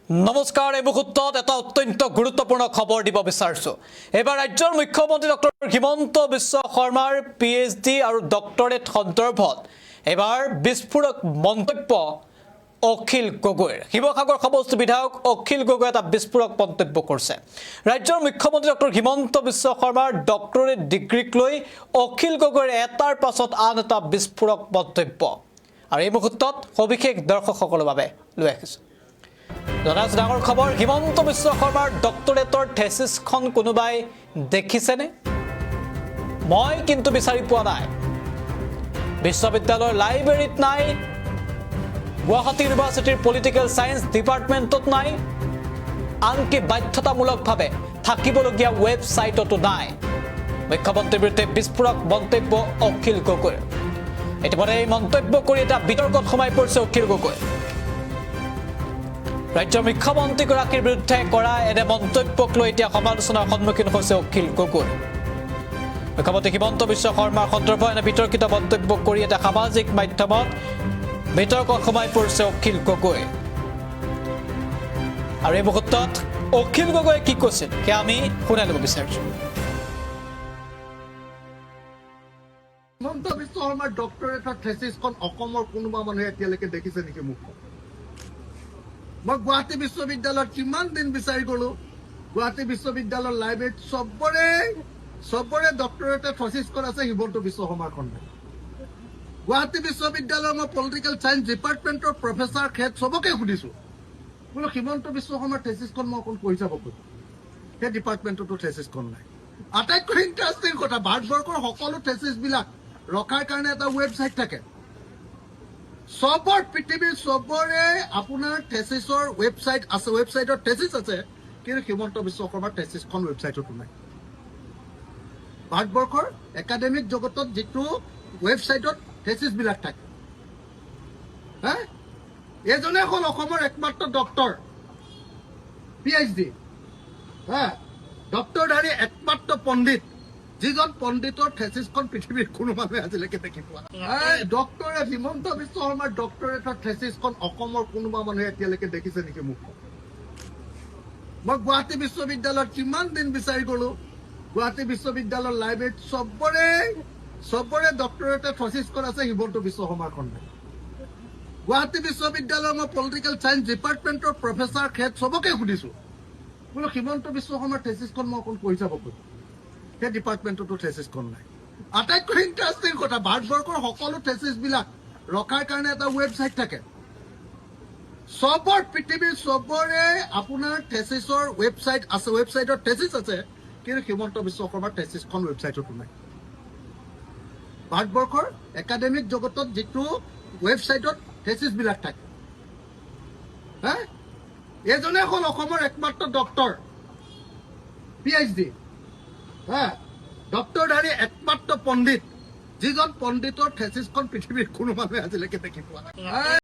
নমস্কাৰ এই মুহূৰ্তত এটা অত্যন্ত গুৰুত্বপূৰ্ণ খবৰ দিব বিচাৰিছো। এবাৰ ৰাজ্যৰ মুখ্যমন্ত্ৰী ডক্টৰ হিমন্ত বিশ্ব শৰ্মাৰ PhD আৰু ডক্টৰেট সন্দৰ্ভত এবাৰ বিস্ফোৰক মন্তব্য অখিল গগৈৰ। শিৱসাগৰ সমষ্টি বিধায়ক অখিল গগৈ এটা বিস্ফোৰক মন্তব্য কৰিছে। ৰাজ্যৰ মুখ্যমন্ত্ৰী ডক্টৰ হিমন্ত বিশ্ব শৰ্মাৰ ডক্টৰেট ডিগ্ৰীক লৈ অখিল গগৈৰ এটাৰ পাছত আন এটা বিস্ফোৰক মন্তব্য। আৰু এই মুহূৰ্তত সবিশেষ দৰ্শকসকলৰ বাবে লৈ আহিছো। ডাঙৰ খবৰ, হিমন্ত বিশ্ব শৰ্মাৰ ডক্টৰেটৰ থেচিছখন কোনোবাই দেখিছেনে? মই কিন্তু বিচাৰি পোৱা নাই। বিশ্ববিদ্যালয়ৰ লাইব্ৰেৰীত নাই, গুৱাহাটী ইউনিভাৰ্চিটিৰ পলিটিকেল ছায়েন্স ডিপাৰ্টমেণ্টত নাই, আনকি বাধ্যতামূলকভাৱে থাকিবলগীয়া ৱেবছাইটতো নাই। মুখ্যমন্ত্ৰীৰ বিৰুদ্ধে বিস্ফোৰক মন্তব্য অখিল গগৈৰ। ইতিমধ্যে এই মন্তব্য কৰি এটা বিতৰ্কত সোমাই পৰিছে অখিল গগৈ। ৰাজ্যৰ মুখ্যমন্ত্ৰীগৰাকীৰ বিৰুদ্ধে কৰা এনে মন্তব্যক লৈ এতিয়া সমালোচনাৰ সন্মুখীন হৈছে অখিল গগৈ। মুখ্যমন্ত্ৰী হিমন্ত বিশ্ব শৰ্মাৰ সন্দৰ্ভত এনে বিতৰ্কিত মন্তব্য কৰি এটা সামাজিক মাধ্যমত বিতৰ্কত সোমাই পৰিছে অখিল গগৈ। আৰু এই মুহূৰ্তত অখিল গগৈয়ে কি কৈছিল সেয়া আমি শুনাই ল'ব বিচাৰিছো। হিমন্ত বিশ্ব শৰ্মাৰ ডক্টৰেটৰ থেচিছখন অসমৰ কোনোবা মানুহে এতিয়ালৈকে দেখিছে নেকি? মোক মই গুৱাহাটী বিশ্ববিদ্যালয়ত কিমান দিন বিচাৰি গলো, গুৱাহাটী বিশ্ববিদ্যালয়ৰ লাইব্ৰেৰীত চবৰে ডক্টৰেটৰ থেচিছখন আছে হিমন্ত বিশ্ব শৰ্মাৰখন নাই। গুৱাহাটী বিশ্ববিদ্যালয়ৰ মই পলিটিকেল ছায়েন্স ডিপাৰ্টমেণ্টৰ প্ৰফেচাৰ হেড চবকে সুধিছো, বোলো হিমন্ত বিশ্ব শৰ্মাৰ থেচিছখন মই অকণ পঢ়ি চাব কৈছো, সেই ডিপাৰ্টমেণ্টতো থেচিছখন নাই। আটাইতকৈ ইণ্টাৰেষ্টিং কথা, ভাৰতবৰ্ষৰ সকলো থেচিছবিলাক ৰখাৰ কাৰণে এটা ৱেবছাইট থাকে। পৃথিৱীৰ চবৰে আপোনাৰ থেচিছৰ ৱেবছাইট আছে, ৱেবছাইটৰ থেচিছ আছে, কিন্তু হিমন্ত বিশ্ব শৰ্মাৰ থেচিছখন ৱেবছাইটতো নাই। ভাৰতবৰ্ষৰ একাডেমিক জগতত যিটো ৱেবছাইটত থেচিছবিলাক থাকে, এজনে হ'ল অসমৰ একমাত্ৰ ডক্টৰ, PhD, ডক্টৰধাৰী একমাত্ৰ পণ্ডিত, যিজন পণ্ডিতৰ থেচিছখন পৃথিৱীৰ কোনো মানুহে আজিলৈকে দেখি পোৱা নাই। ডক্টৰেট হিমন্ত বিশ্ব শৰ্মাৰ ডক্টৰেটৰ থেচিছখন অসমৰ কোনোবা মানুহে এতিয়ালৈকে দেখিছে নেকি? মোক মই গুৱাহাটী বিশ্ববিদ্যালয়ত কিমান দিন বিচাৰি গলো, গুৱাহাটী বিশ্ববিদ্যালয়ৰ লাইব্ৰেৰীত চবৰে ডক্টৰেটৰ থেচিছখন আছে, হিমন্ত বিশ্ব শৰ্মাৰখন নাই। গুৱাহাটী বিশ্ববিদ্যালয়ৰ মই পলিটিকেল ছায়েন্স ডিপাৰ্টমেণ্টৰ প্ৰফেচাৰ হেড চবকে সুধিছো, বোলো হিমন্ত বিশ্ব শৰ্মাৰ থেচিছখন মই অকণ পঢ়ি চাব কৈছো, সেই ডিপাৰ্টমেণ্টতো থেচিছখন নাই। আটাইতকৈ ইণ্টাৰেষ্টিং কথা, ভাৰতবৰ্ষৰ সকলো থেচিছবিলাক ৰখাৰ কাৰণে এটা ৱেবছাইট থাকে। পৃথিৱীৰ চবৰে আপোনাৰ থেচিছৰ ৱেবছাইট আছে, ৱেবছাইটৰ থেচিছ আছে, কিন্তু হিমন্ত বিশ্ব শৰ্মাৰ থেচিছখন ৱেবছাইটতো নাই। ভাৰতবৰ্ষৰ একাডেমিক জগতত যিটো ৱেবছাইটত থেচিছবিলাক থাকে, এজনে হ'ল অসমৰ একমাত্ৰ ডক্টৰ, PhD, ডক্টৰধাৰী একমাত্ৰ পণ্ডিত, যিজন পণ্ডিতৰ থেচিছখন পৃথিৱীৰ কোনো মানুহে আজিলৈকে দেখি পোৱা নাই।